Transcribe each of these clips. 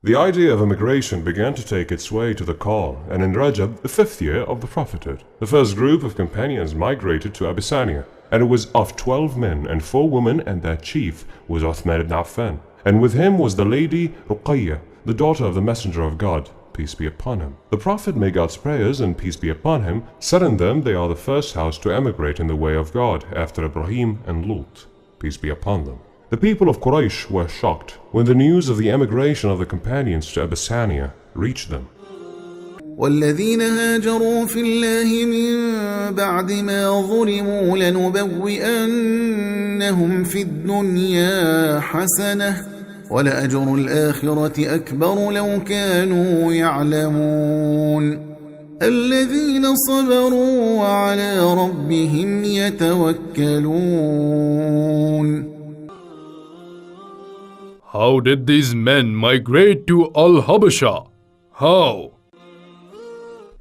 The idea of immigration began to take its way to the call, and in Rajab, the 5th year of the prophethood, the first group of companions migrated to Abyssinia, and it was of 12 men and 4 women, and their chief was Uthman ibn Affan. And with him was the lady Ruqayyah, the daughter of the Messenger of God, peace be upon him. The Prophet, may God's prayers and peace be upon him, said in them they are the first house to emigrate in the way of God after Ibrahim and Lut, peace be upon them. The people of Quraysh were shocked when the news of the emigration of the companions to Abyssinia reached them. والذين هاجروا في الله من بعد ما ظلموا لنبوئنهم في الدنيا حسنة ولأجر الآخرة أكبر لو كانوا يعلمون الذين صبروا وعلى ربهم يتوكلون. How did these men migrate to Al-Habasha? How?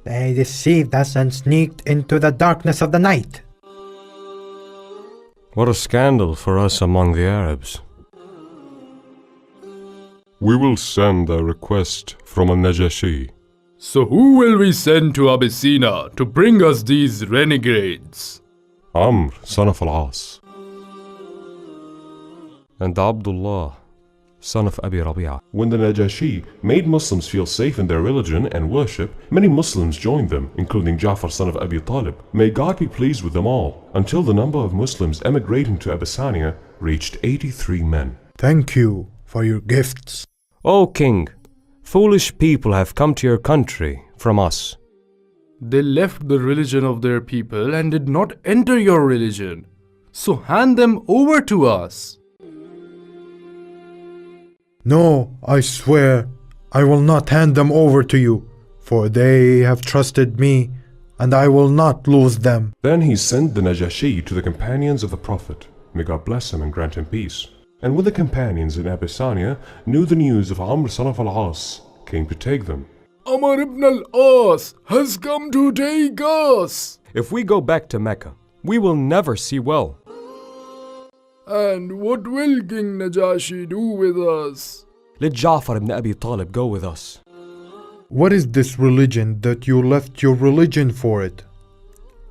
They deceived us and sneaked into the darkness of the night. What a scandal for us among the Arabs. We will send a request from Al-Najashi. So who will we send to Abyssinia to bring us these renegades? Amr, son of Al-As. And Abdullah, son of Abi Rabi'ah. When the Najashi made Muslims feel safe in their religion and worship, many Muslims joined them, including Ja'far, son of Abi Talib. May God be pleased with them all, until the number of Muslims emigrating to Abyssinia reached 83 men. Thank you for your gifts. O king, foolish people have come to your country from us. They left the religion of their people and did not enter your religion. So hand them over to us. No, I swear, I will not hand them over to you, for they have trusted me, and I will not lose them. Then he sent the Najashi to the companions of the Prophet, may God bless him and grant him peace. And when the companions in Abyssinia knew the news of Amr, son of Al-As, came to take them. Amr ibn al-As has come to take us. If we go back to Mecca, we will never see well. And what will King Najashi do with us? Let Ja'far ibn Abi Talib go with us. What is this religion that you left your religion for it?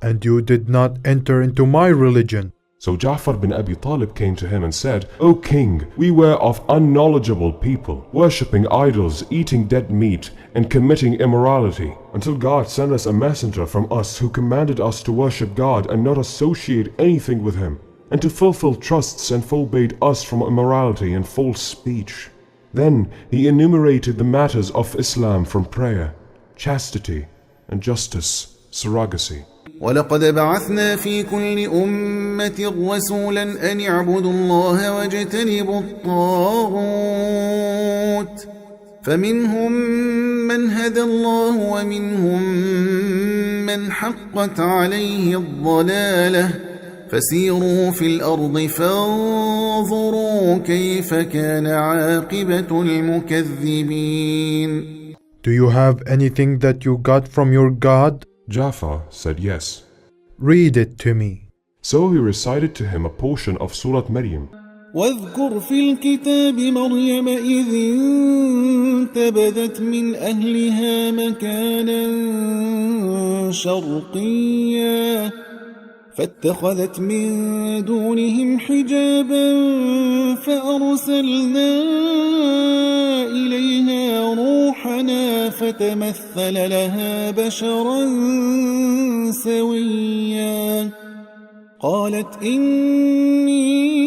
And you did not enter into my religion. So Ja'far bin Abi Talib came to him and said, O king, we were of unknowledgeable people, worshipping idols, eating dead meat, and committing immorality, until God sent us a messenger from us who commanded us to worship God and not associate anything with him, and to fulfill trusts and forbade us from immorality and false speech. Then he enumerated the matters of Islam from prayer, chastity, and justice, surrogacy. ولقد بعثنا في كل أمة رسولا أن اعبدوا الله واجتنبوا الطاغوت فمنهم من هدى الله ومنهم من حقت عليه الضلالة فسيروا في الأرض فانظروا كيف كان عاقبة المكذبين. Do you have anything that you got from your God? Ja'far said yes. Read it to me. So he recited to him a portion of Surah Maryam. واذكر في الكتاب مريم إذ انتبذت من أهلها مكانا شرقيا فاتخذت من دونهم حجابا فأرسلنا إليها روحنا فتمثل لها بشرا سويا قالت إني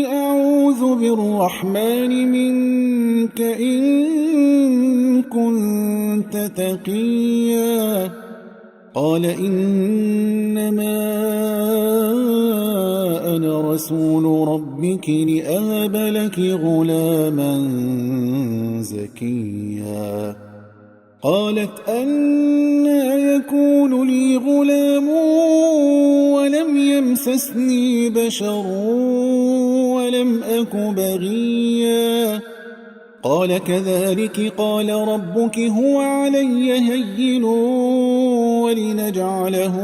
أعوذ بالرحمن منك إن كنت تقيا قال إنما أنا رسول ربك لأهب لك غلاما زكيا قالت أنى يكون لي غلام ولم يمسسني بشر ولم أك بغيا قال كذلك قال ربك هو علي هين ولنجعله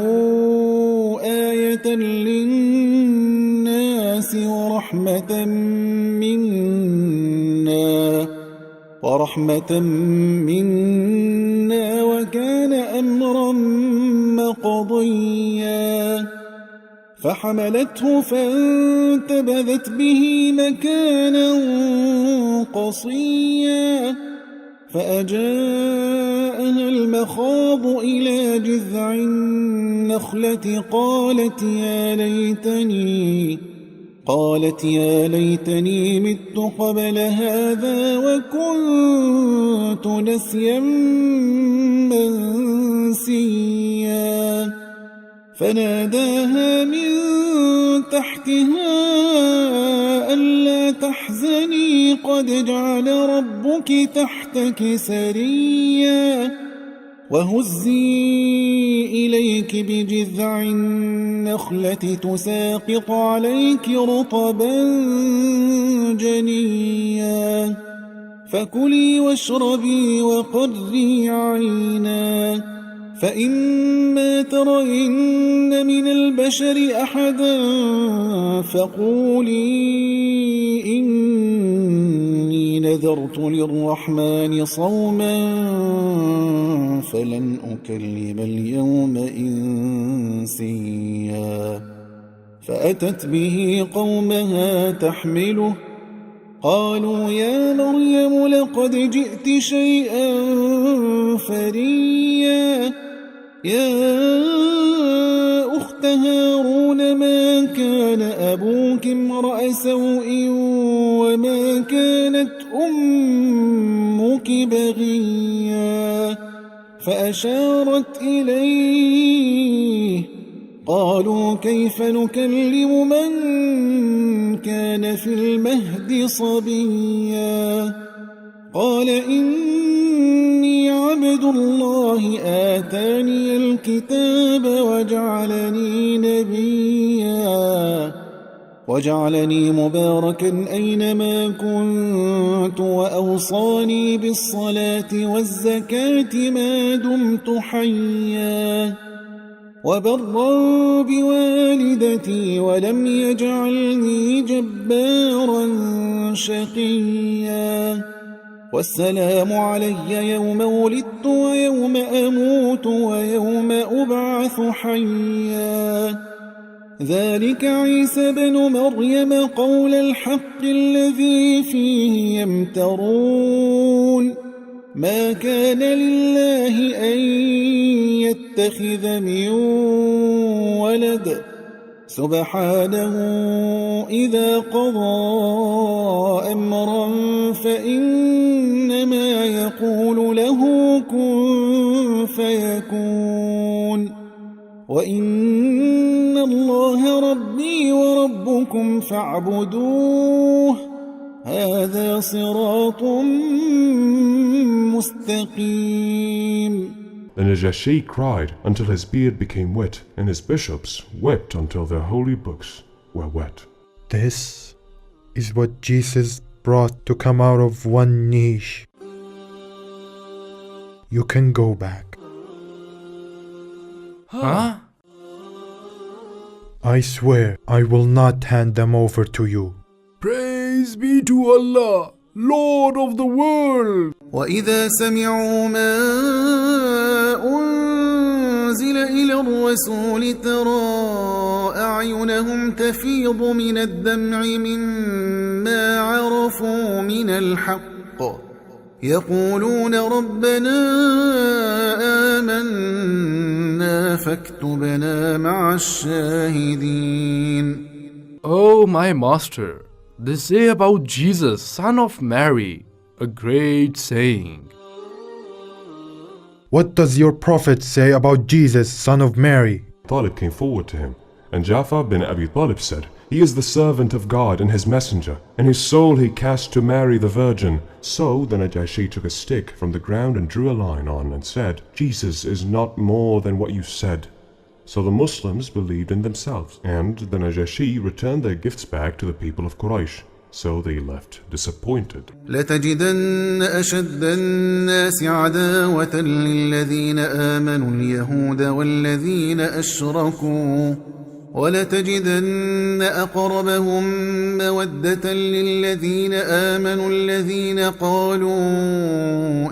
آية للناس ورحمة منا ورحمة منا وكان أمرا مقضيا فحملته فانتبذت به مكانا قصيا فأجاءها المخاض إلى جذع النخلة قالت يا ليتني مت قبل هذا وكنت نسيا منسيا فناداها من تحتها ألا تحزني قد جعل ربك تحتك سريا وهزي إليك بجذع النخلة تساقط عليك رطبا جنيا فكلي واشربي وقري عينا فإما ترين من البشر أحدا فقولي إني نذرت للرحمن صوما فلن أكلم اليوم إنسيا فأتت به قومها تحمله قالوا يا مريم لقد جئت شيئا فريا يا أخت هارون ما كان أبوك امرأ سوء وما كانت أمك بغيا فأشارت إليه قالوا كيف نكلم من كان في المهد صبيا قال إني عبد الله آتاني الكتاب وجعلني مباركا أينما كنت وأوصاني بالصلاة والزكاة ما دمت حيا وبرا بوالدتي ولم يجعلني جبارا شقيا والسلام علي يوم ولدت ويوم أموت ويوم أبعث حيا ذلك عيسى بن مريم قول الحق الذي فيه يمترون ما كان لله أن يتخذ من ولد سبحانه إذا قضى أمرا فإنما يقول له كن فيكون وإن الله ربي وربكم فاعبدوه هذا صراط مستقيم. The Najashi cried until his beard became wet, and his bishops wept until their holy books were wet. This is what Jesus brought to come out of one niche. You can go back. Huh? I swear I will not hand them over to you. Praise be to Allah, Lord of the world. وإذا سمعوا ما أنزل إلى الرسول ترى أعينهم تفيض من الدمع مما عرفوا من الحق يقولون ربنا آمنا فاكتبنا مع الشاهدين. Oh my master, they say about Jesus, son of Mary, a great saying. What does your prophet say about Jesus, son of Mary? Talib came forward to him, and Ja'far bin Abi Talib said, He is the servant of God and his messenger, and his soul he cast to Mary the Virgin. So the Najashi took a stick from the ground and drew a line on and said, Jesus is not more than what you said. So the Muslims believed in themselves, and the Najashi returned their gifts back to the people of Quraysh. So they left disappointed. لتجدن أشد الناس عداوة للذين آمنوا اليهود والذين أشركوا ولتجدن أقربهم مودة للذين آمنوا الذين قالوا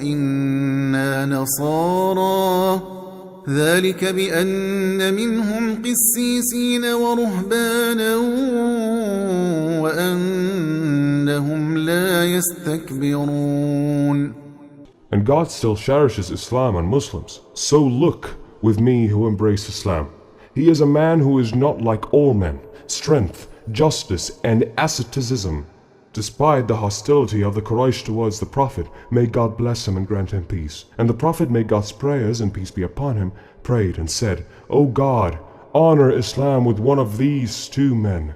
إنا نصارى ذلك بأن منهم قسيسين ورهبانا وأنهم لا يستكبرون. And God still cherishes Islam and Muslims. So look with me who embrace Islam. He is a man who is not like all men, strength, justice, and asceticism. Despite the hostility of the Quraysh towards the Prophet, may God bless him and grant him peace. And the Prophet, may God's prayers and peace be upon him, prayed and said, O God, honor Islam with one of these two men,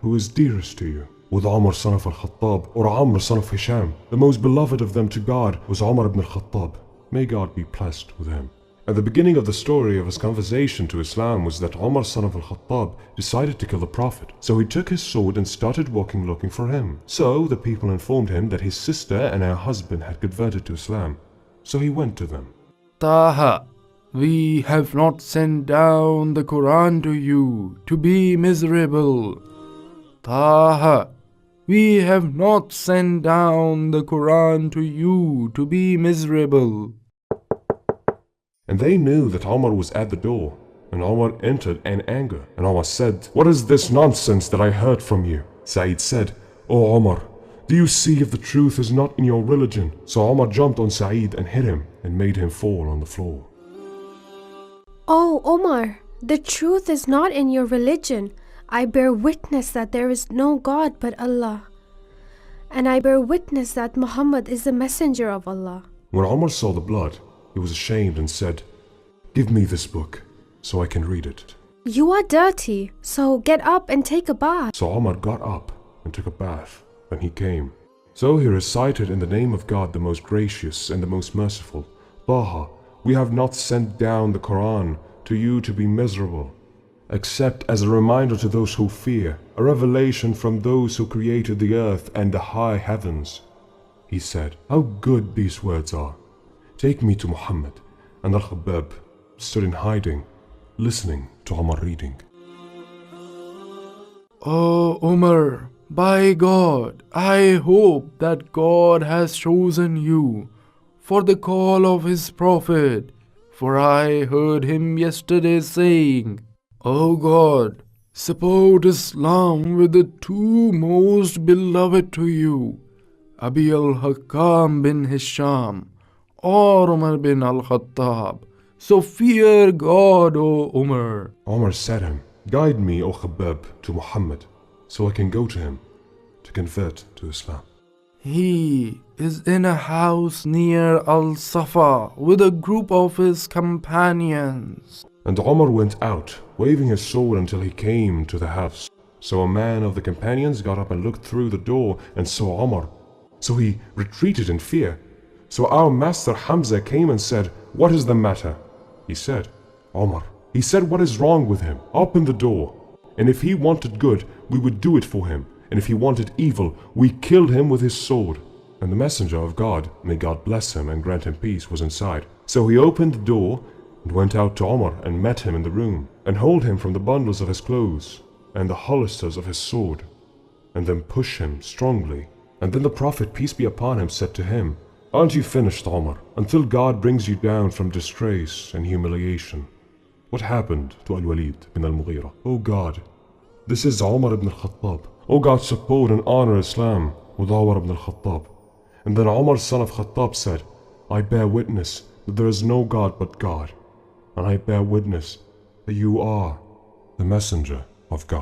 who is dearest to you. With Umar son of al-Khattab, or Amr son of Hisham. The most beloved of them to God was Umar ibn al-Khattab. May God be blessed with him. At the beginning of the story of his conversion to Islam was that Umar son of al-Khattab decided to kill the Prophet. So he took his sword and started walking looking for him. So the people informed him that his sister and her husband had converted to Islam. So he went to them. Taha, we have not sent down the Quran to you to be miserable. Taha, we have not sent down the Quran to you to be miserable. And they knew that Omar was at the door. And Omar entered in anger. And Omar said, What is this nonsense that I heard from you? Sa'id said, O Omar, do you see if the truth is not in your religion? So Omar jumped on Sa'id and hit him and made him fall on the floor. Oh Omar, the truth is not in your religion. I bear witness that there is no God but Allah. And I bear witness that Muhammad is the messenger of Allah. When Omar saw the blood, he was ashamed and said, Give me this book, so I can read it. You are dirty, so get up and take a bath. So Omar got up and took a bath. Then he came. So he recited in the name of God the most gracious and the most merciful, Taha, we have not sent down the Quran to you to be miserable, except as a reminder to those who fear, a revelation from those who created the earth and the high heavens. He said, How good these words are. Take me to Muhammad. And Al-Khabbab stood in hiding, listening to Omar reading. Oh Umar, by God, I hope that God has chosen you for the call of his Prophet, for I heard him yesterday saying, O God, support Islam with the two most beloved to you, Abi al-Hakam bin Hisham or Umar bin al-Khattab. So fear God, O Umar. Omar said to him, Guide me, O Khabbab, to Muhammad, so I can go to him to convert to Islam. He is in a house near Al-Safa with a group of his companions. And Omar went out, waving his sword until he came to the house. So a man of the companions got up and looked through the door and saw Omar. So he retreated in fear. So our master Hamza came and said, What is the matter? He said, Omar. He said, What is wrong with him? Open the door. And if he wanted good, we would do it for him. And if he wanted evil, we killed him with his sword. And the messenger of God, may God bless him and grant him peace, was inside. So he opened the door and went out to Omar and met him in the room, and hold him from the bundles of his clothes and the holsters of his sword, and then push him strongly. And then the Prophet, peace be upon him, said to him, Aren't you finished, Omar, until God brings you down from disgrace and humiliation? What happened to Al-Walid bin al-Mughira? O God, this is Omar ibn al-Khattab. O God, support and honor Islam with Omar ibn al-Khattab. And then Omar son of Khattab said, I bear witness that there is no God but God, and I bear witness that you are the messenger of God.